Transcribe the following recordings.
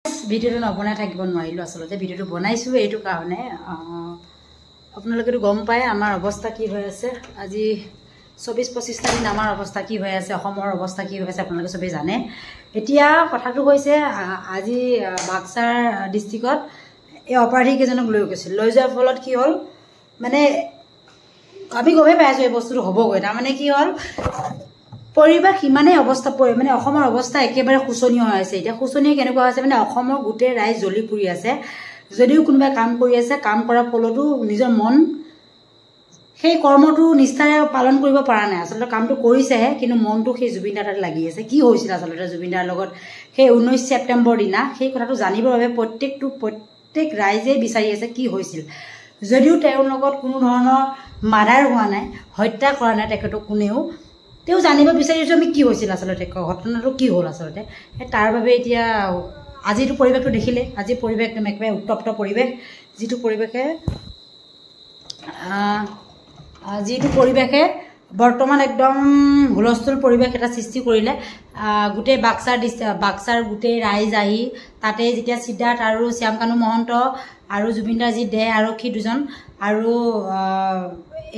ভিডিওটো নবনাই থাকিব নোৱাৰিলোঁ আচলতে ভিডিওটো বনাইছোঁ এইটো কাৰণে আপোনালোকেতো গম পায় আমাৰ অৱস্থা কি হৈ আছে আজি 24-25টা দিন আমাৰ অৱস্থা কি হৈ আছে অসমৰ অৱস্থা কি হৈ আছে আপোনালোকে সবেই জানে এতিয়া কথাটো হৈছে আজি বাক্সাৰ ডিস্ট্ৰিক্টত এই অপৰাধী কেইজনক লৈ গৈছিল লৈ যোৱাৰ ফলত কি হ'ল মানে আমি গমে পাইছোঁ এই বস্তুটো হ'বগৈ তাৰমানে কি হ'ল পৰিবেশ ইমানেই অৱস্থা মানে অসমৰ অৱস্থা একেবাৰে শোচনীয় হৈ আছে এতিয়া শোচনীয় কেনেকুৱা হৈছে মানে অসমৰ গোটেই ৰাইজ জ্বলি পুৰি আছে যদিও কোনোবাই কাম কৰি আছে কাম কৰাৰ ফলতো নিজৰ মন সেই কৰ্মটো নিষ্ঠাৰে পালন কৰিব পৰা নাই আচলতে কামটো কৰিছেহে কিন্তু মনটো সেই জুবিন দাৰ তাত লাগি আছে কি হৈছিল আচলতে জুবিন দাৰ লগত সেই 19 ছেপ্টেম্বৰ দিনা সেই কথাটো জানিবৰ বাবে প্ৰত্যেক ৰাইজে বিচাৰি আছে কি হৈছিল যদিও তেওঁৰ লগত কোনো ধৰণৰ মাৰাৰ হোৱা নাই হত্যা কৰা নাই তেখেতক কোনেও তেও জানিব বিচাৰিছো আমি কি হৈছিল আচলতে ঘটনাটো কি হ'ল আচলতে তাৰ বাবে এতিয়া আজিটো পৰিবেশটো দেখিলে আজি পৰিবেশ একেবাৰে উত্তপ্ত পৰিবেশ যিটো পৰিবেশে বৰ্তমান একদম হুলস্থুল পৰিবেশ এটা সৃষ্টি কৰিলে গোটেই বাক্সাৰ গোটেই ৰাইজ আহি তাতে যেতিয়া সিদ্ধাৰ্থ আৰু শ্যামকানু মহন্ত আৰু জুবিনদাৰ যি দেহ আৰক্ষী দুজন আৰু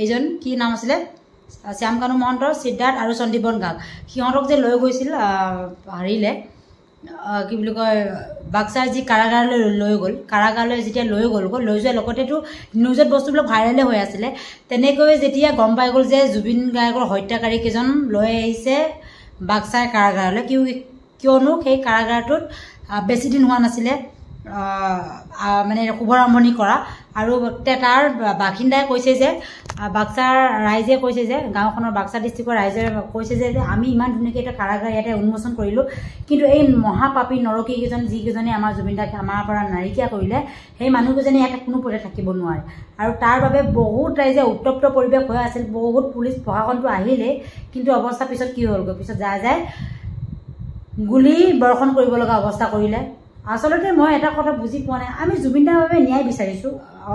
এইজন কি নাম আছিলে শ্যামকানু মহন্ত সিদ্ধাৰ্থ আৰু সন্দীপন গাগ সিহঁতক যে লৈ গৈছিল হাৰিলে কি বুলি কয় বাক্সাৰ যি কাৰাগাৰলৈ লৈ গ'ল কাৰাগাৰলৈ যেতিয়া লৈ যোৱাৰ লগতেতো নিউজত বস্তুবিলাক ভাইৰেলে হৈ আছিলে তেনেকৈ যেতিয়া গম পাই গ'ল যে জুবিন গাৰ্গৰ হত্যাকাৰী কেইজন লৈ আহিছে বাক্সাৰ কাৰাগাৰলৈ কিয়নো সেই কাৰাগাৰটোত বেছি দিন হোৱা নাছিলে মানে শুভাৰম্ভণি কৰা আৰু তাৰ বাসিন্দাই কৈছে যে বাক্সাৰ ৰাইজে কৈছে যে গাঁওখনৰ বাক্সা ডিস্ট্ৰিক্টৰ ৰাইজে কৈছে যে আমি ইমান ধুনীয়াকৈ এটা কাৰাগাৰ ইয়াতে উন্মোচন কৰিলোঁ কিন্তু এই মহাপাপী নৰকী কেইজন যিকেইজনে আমাৰ জুবিন দাক আমাৰ পৰা নাইকিয়া কৰিলে সেই মানুহকেইজনে ইয়াতে কোনো পথে থাকিব নোৱাৰে আৰু তাৰ বাবে বহুত ৰাইজে উত্তপ্ত পৰিৱেশ হৈ আছিল বহুত পুলিচ প্ৰশাসনটো আহিলে কিন্তু অৱস্থা পিছত কি হ'লগৈ পিছত যায় গুলি বৰ্ষণ কৰিব লগা অৱস্থা কৰিলে আচলতে মই এটা কথা বুজি পোৱা নাই আমি জুবিন দাৰ বাবে ন্যায় বিচাৰিছোঁ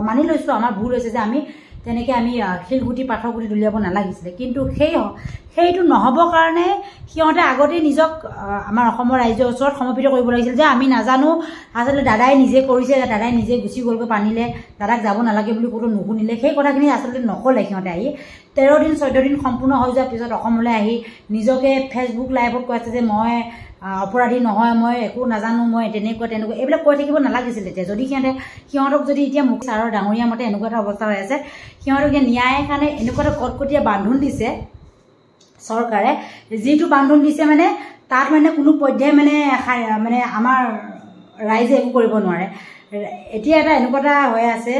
মানি লৈছোঁ আমাৰ ভুল হৈছে যে আমি তেনেকৈ আমি শিলগুটি পাথৰগুটি দলিয়াব নালাগিছিলে কিন্তু সেইটো নহ'বৰ কাৰণে সিহঁতে আগতেই নিজক আমাৰ অসমৰ ৰাইজৰ ওচৰত সমৰ্পিত কৰিব লাগিছিল যে আমি নাজানো আচলতে দাদাই নিজে কৰিছে দাদাই নিজে গুচি গ'লগৈ পানীলে দাদাক যাব নালাগে বুলি কোনো নুশুনিলে সেই কথাখিনি আচলতে নক'লে সিহঁতে আহি 13 দিন 14 দিন সম্পূৰ্ণ হৈ যোৱাৰ পিছত অসমলৈ আহি নিজকে ফেচবুক লাইভত কৈছে যে মই অপৰাধী নহয় মই একো নাজানো মই তেনেকুৱা এইবিলাক কৈ থাকিব নালাগিছিল এতিয়া যদি সিহঁতক যদি এতিয়া মোক ছাৰৰ ডাঙৰীয়া মতে এনেকুৱা এটা অৱস্থা হৈ আছে সিহঁতক ন্যায়ৰ কাৰণে এনেকুৱা এটা কটকটীয়া বান্ধোন দিছে চৰকাৰে যিটো বান্ধোন দিছে মানে তাত মানে কোনো পৰ্যায়ে মানে আমাৰ ৰাইজে একো কৰিব নোৱাৰে এতিয়া এটা এনেকুৱা এটা হৈ আছে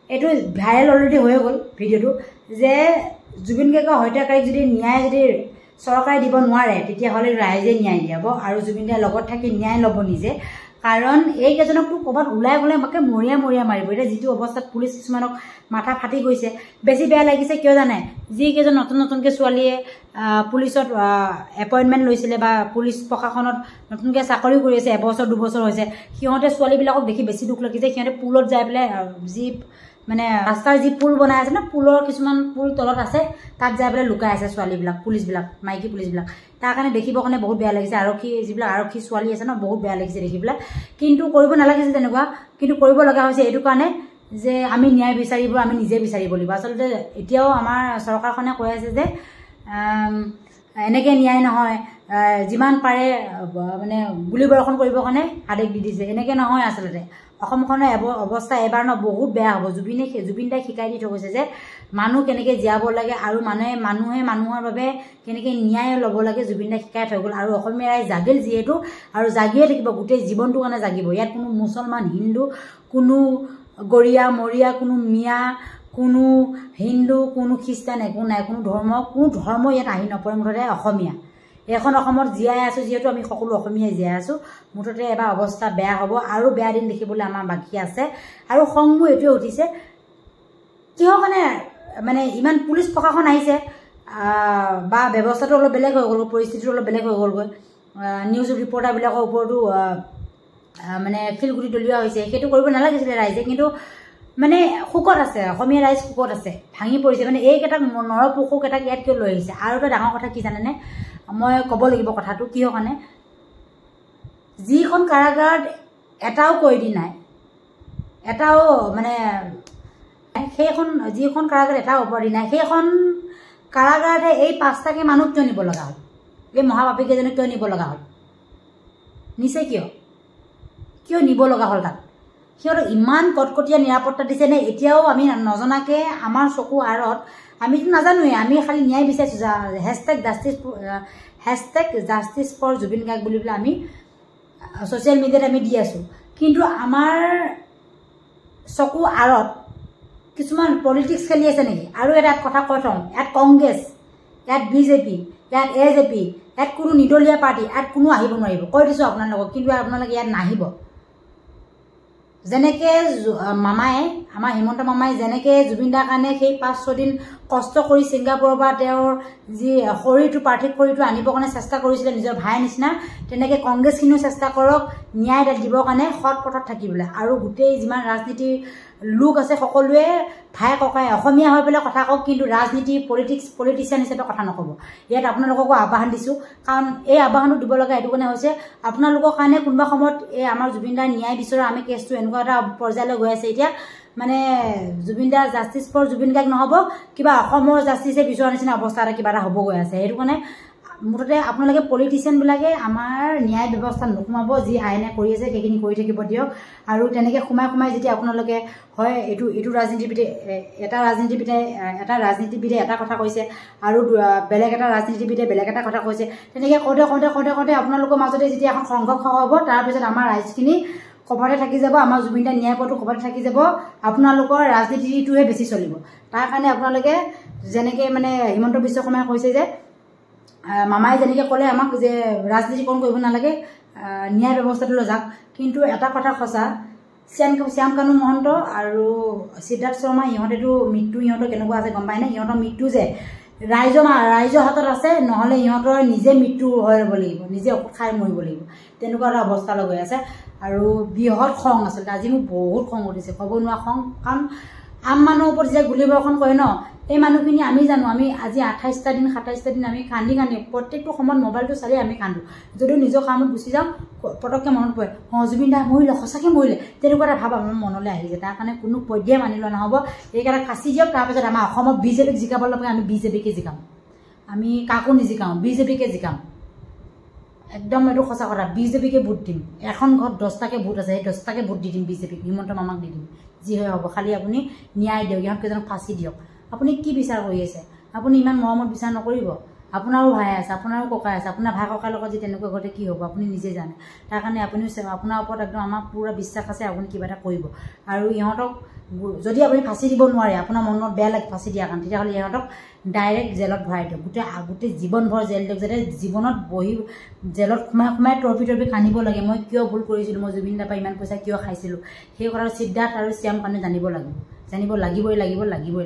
এইটো ভাইৰেল অলৰেডি হৈ গ'ল ভিডিঅ'টো যে জুবিন গাৰ্গৰ হত্যাকাৰীক যদি ন্যায় যদি চৰকাৰে দিব নোৱাৰে তেতিয়াহ'লে ৰাইজে ন্যায় দিয়াব আৰু জুবিন দাৰ লগত থাকি ন্যায় ল'ব নিজে কাৰণ এইকেইজনকতো ক'ৰবাত ওলাই গ'লে মাকে মৰিয়া মাৰিব এতিয়া যিটো অৱস্থাত পুলিচ কিছুমানক মাথা ফাটি গৈছে বেছি বেয়া লাগিছে কিয় জানে যিকেইজন নতুনকৈ ছোৱালীয়ে পুলিচত এপইণ্টমেণ্ট লৈছিলে বা পুলিচ প্ৰশাসনত নতুনকৈ চাকৰি কৰি আছে এবছৰ দুবছৰ হৈছে সিহঁতে ছোৱালীবিলাকক দেখি বেছি দুখ লাগিছে সিহঁতে পুলত যাই পেলাই যি মানে ৰাস্তাৰ যি পুল বনাই আছে না পুলৰ কিছুমান পুল তলত আছে তাত যাই পেলাই লুকাই আছে ছোৱালীবিলাক পুলিচবিলাক মাইকী পুলিচবিলাক তাৰ কাৰণে দেখিবৰ কাৰণে বহুত বেয়া লাগিছে যিবিলাক আৰক্ষী ছোৱালী আছে ন বহুত বেয়া লাগিছে দেখি পেলাই কিন্তু কৰিব নালাগিছিল তেনেকুৱা কিন্তু কৰিব লগা হৈছে এইটো কাৰণে যে আমি ন্যায় বিচাৰিব আমি নিজে বিচাৰিব লাগিব আচলতে এতিয়াও আমাৰ চৰকাৰখনে কৈ আছে যে এনেকৈ ন্যায় নহয় যিমান পাৰে মানে গুলি বৰ্ষণ কৰিবৰ কাৰণে আদেশ দি দিছে এনেকৈ নহয় আচলতে অসমখনৰ অৱস্থা এবাৰ বহুত বেয়া হ'ব জুবিন দাই শিকাই দি থৈ গৈছে যে মানুহ কেনেকৈ জীয়াব লাগে আৰু মানুহে মানুহৰ বাবে কেনেকৈ ন্যায় ল'ব লাগে জুবিন দাই শিকাই থৈ গ'ল আৰু অসমীয়া ৰাইজ জাগিল যিহেতু আৰু জাগিয়ে থাকিব গোটেই জীৱনটোৰ কাৰণে জাগিব ইয়াত কোনো মুছলমান হিন্দু কোনো গৰীয়া মৰীয়া কোনো মিয়া কোনো হিন্দু কোনো খ্ৰীষ্টান একো নাই কোনো ধৰ্ম ইয়াত আহি নপৰে মুঠতে অসমীয়া এখন অসমত জীয়াই আছোঁ যিহেতু আমি সকলো অসমীয়াই জীয়াই আছোঁ মুঠতে এবাৰ অৱস্থা বেয়া হ'ব আৰু বেয়া দিন দেখিবলৈ আমাৰ বাকী আছে আৰু খংবোৰ এইটোৱে উঠিছে কিহৰ কাৰণে মানে ইমান পুলিচ প্ৰশাসন আহিছে বা ব্যৱস্থাটো অলপ বেলেগ হৈ গ'ল পৰিস্থিতিটো অলপ বেলেগ হৈ গ'লগৈ নিউজ ৰিপৰ্টাৰবিলাকৰ ওপৰতো মানে শিলগুটি দলিওৱা হৈছে সেইটো কৰিব নালাগিছিলে ৰাইজে কিন্তু মানে শোকত আছে অসমীয়া ৰাইজ শোকত আছে ভাঙি পৰিছে মানে এইকেইটাক নৰপশুকেইটাক ইয়াত কিয় লৈ আহিছে আৰু এটা ডাঙৰ কথা কি জানেনে মই ক'ব লাগিব কথাটো কিহৰ কাৰণে যিখন কাৰাগাৰত এটাও কৈ দি নাই, এটাও মানে সেইখন যিখন কাৰাগাৰ এটাও অপৰাধী নাই, সেইখন কাৰাগাৰতে এই 5টাকে মানুহ কিয় নিব লগা হ'ল? এই মহাপাপীকেইজনক কিয় নিব লগা হ'ল? নিছে কিয় নিব লগা হ'ল? তাত সিহঁতক ইমান কটকটীয়া নিৰাপত্তা দিছে নে? এতিয়াও আমি নজনাকে আমাৰ চকু আঁৰত আমিতো নাজানোৱে, আমি খালি ন্যায় বিচাৰিছোঁ। #জাষ্টিছ ফৰ জুবিন গাৰ্গ বুলি পেলাই আমি ছ'চিয়েল মিডিয়াত আমি দি আছোঁ, কিন্তু আমাৰ চকু আঁৰত কিছুমান পলিটিক্স খেলি আছে নেকি? আৰু এটা কথা কৈ থওঁ, ইয়াত কংগ্ৰেছ, ইয়াত BJP, ইয়াত AJP, ইয়াত কোনো নিৰ্দলীয় পাৰ্টি, ইয়াত কোনো আহিব নোৱাৰিব, কৈ দিছোঁ আপোনালোকক। কিন্তু আপোনালোকে ইয়াত নাহিব। যেনেকৈ মামাই, আমাৰ হিমন্ত মামাই যেনেকৈ জুবিন দাৰ কাৰণে সেই 5-6 দিন কষ্ট কৰি ছিংগাপুৰৰ পৰা তেওঁৰ যি শৰীৰটো, পাৰ্থিৱ শৰীৰটো আনিবৰ কাৰণে চেষ্টা কৰিছিলে নিজৰ ভাইৰ নিচিনা, তেনেকৈ কংগ্ৰেছখিনিও চেষ্টা কৰক ন্যায় দিবৰ কাৰণে সৎ পথত থাকিবলৈ। আৰু গোটেই যিমান ৰাজনীতিৰ লোক আছে সকলোৱে ভাই ককাই অসমীয়া হৈ পেলাই কথা কওক, কিন্তু ৰাজনীতি পলিটিচিয়ান হিচাপে কথা নক'ব। ইয়াত আপোনালোককো আহ্বান দিছোঁ, কাৰণ এই আহ্বানটো দিব লগা এইটো কাৰণে হৈছে আপোনালোকৰ কাৰণে কোনোবা সময়ত এই আমাৰ জুবিন দাৰ ন্যায় বিচৰা আমি কেছটো এনেকুৱা এটা পৰ্যায়লৈ গৈ আছে এতিয়া, মানে জুবিন দাৰ জাষ্টিছ ফৰ জুবিন গাৰ্গ নহ'ব, কিবা অসমৰ জাষ্টিছে বিচৰা নিচিনা অৱস্থা এটা কিবা এটা হ'ব গৈ আছে। সেইটো কাৰণে মুঠতে আপোনালোকে পলিটিচিয়ানবিলাকে আমাৰ ন্যায় ব্যৱস্থাত নোসোমাব, যি আইনে কৰি আছে সেইখিনি কৰি থাকিব দিয়ক। আৰু তেনেকৈ সোমাই যেতিয়া আপোনালোকে হয় এইটো ৰাজনীতিবিদে এটা ৰাজনীতিবিদে এটা কথা কৈছে আৰু বেলেগ এটা ৰাজনীতিবিদে বেলেগ এটা কথা কৈছে, তেনেকৈ কওঁতে আপোনালোকৰ মাজতে যেতিয়া এখন সংঘৰ্ষ হ'ব, তাৰপিছত আমাৰ ৰাইজখিনি কবাতে থাকি যাব, আমাৰ জুবিন দাৰ ন্যায় পথটো কবাতে থাকি যাব, আপোনালোকৰ ৰাজনীতিটোহে বেছি চলিব। তাৰ কাৰণে আপোনালোকে যেনেকৈ মানে হিমন্ত বিশ্ব শৰ্মাই কৈছে যে মামাই যেনেকৈ ক'লে আমাক যে ৰাজনীতিকৰণ কৰিব নালাগে, ন্যায় ব্যৱস্থাটোলৈ যাওক, কিন্তু এটা কথা সঁচা, শ্যাম কানু মহন্ত আৰু সিদ্ধাৰ্থ শৰ্মা ইহঁতেতো মৃত্যু ইহঁতৰ কেনেকুৱা আছে গম পায় নে? ইহঁতৰ মৃত্যু যে ৰাইজৰ হাতত আছে, নহ'লে ইহঁতৰ নিজে মৃত্যু হৈ ৰ'ব লাগিব, নিজে ঔষধ খাই মৰিব লাগিব, তেনেকুৱা এটা অৱস্থালৈ গৈ আছে। আৰু বৃহৎ খং আচলতে আজি মোৰ বহুত খং উঠিছে, ক'ব নোৱাৰা খং। কাৰণ আম মানুহৰ ওপৰত যেতিয়া গুলীবৰ্ষণ কৰে ন, এই মানুহখিনি আমি জানো, আমি আজি 28টা দিন 27টা দিন আমি কান্দি প্ৰত্যেকটো সময়ত মোবাইলটো চালি আমি কান্দো। যদিও নিজৰ কামত গুচি যাওঁ, পটককৈ মনত পৰে জুবিন দা মৰিলে, সঁচাকৈ মৰিলে, তেনেকুৱা এটা ভাৱ আমাৰ মনলৈ আহি যায়। তাৰ কাৰণে কোনো পৰ্যায়ে মানি লোৱা নহ'ব। এইকাৰণে ফাঁচি দিয়ক। তাৰপিছত আমাৰ অসমত BJPক জিকাব লাগে, আমি BJPকে জিকাম, আমি কাকো নিজিকাওঁ, BJPকে জিকাম। একদম এইটো সঁচা কথা, BJPকে ভোট দিম। এখন ঘৰত 10টাকে ভোট আছে, সেই 10টাকে ভোট দি দিম BJPক, হিমন্ত মামাক দি দিম, যি হয় হ'ব। খালি আপুনি ন্যায় দিয়ক, ইহঁতকেইজনক ফাঁচি দিয়ক। আপুনি কি বিচাৰ কৰি আছে? আপুনি ইমান মৰমত বিচাৰ নকৰিব। আপোনাৰো ভাই আছে, আপোনাৰো ককাই আছে, আপোনাৰ ভাই ককাৰ লগত যদি তেনেকুৱা ঘটে কি হ'ব আপুনি নিজে জানে। তাৰ কাৰণে আপুনিও আপোনাৰ ওপৰত একদম আমাৰ পুৰা বিশ্বাস আছে, আপুনি কিবা এটা কৰিব। আৰু ইহঁতক যদি আপুনি ফাঁচি দিব নোৱাৰে, আপোনাৰ মনত বেয়া লাগে ফাঁচি দিয়াৰ কাৰণে, তেতিয়াহ'লে ইহঁতক ডাইৰেক্ট জেলত ভৰাই দিয়ক, গোটেই জীৱনভৰ জেল দিয়ক, যাতে জীৱনত বহি জেলত সোমাই টৰপি কান্দিব লাগে, মই কিয় ভুল কৰিছিলোঁ, মই জুবিন দাৰ পৰা ইমান পইচা কিয় খাইছিলোঁ, সেই কথাটো সিদ্ধাৰ্থ আৰু শ্যাম কানুৱে জানিব লাগিব, লাগিবই লাগিব।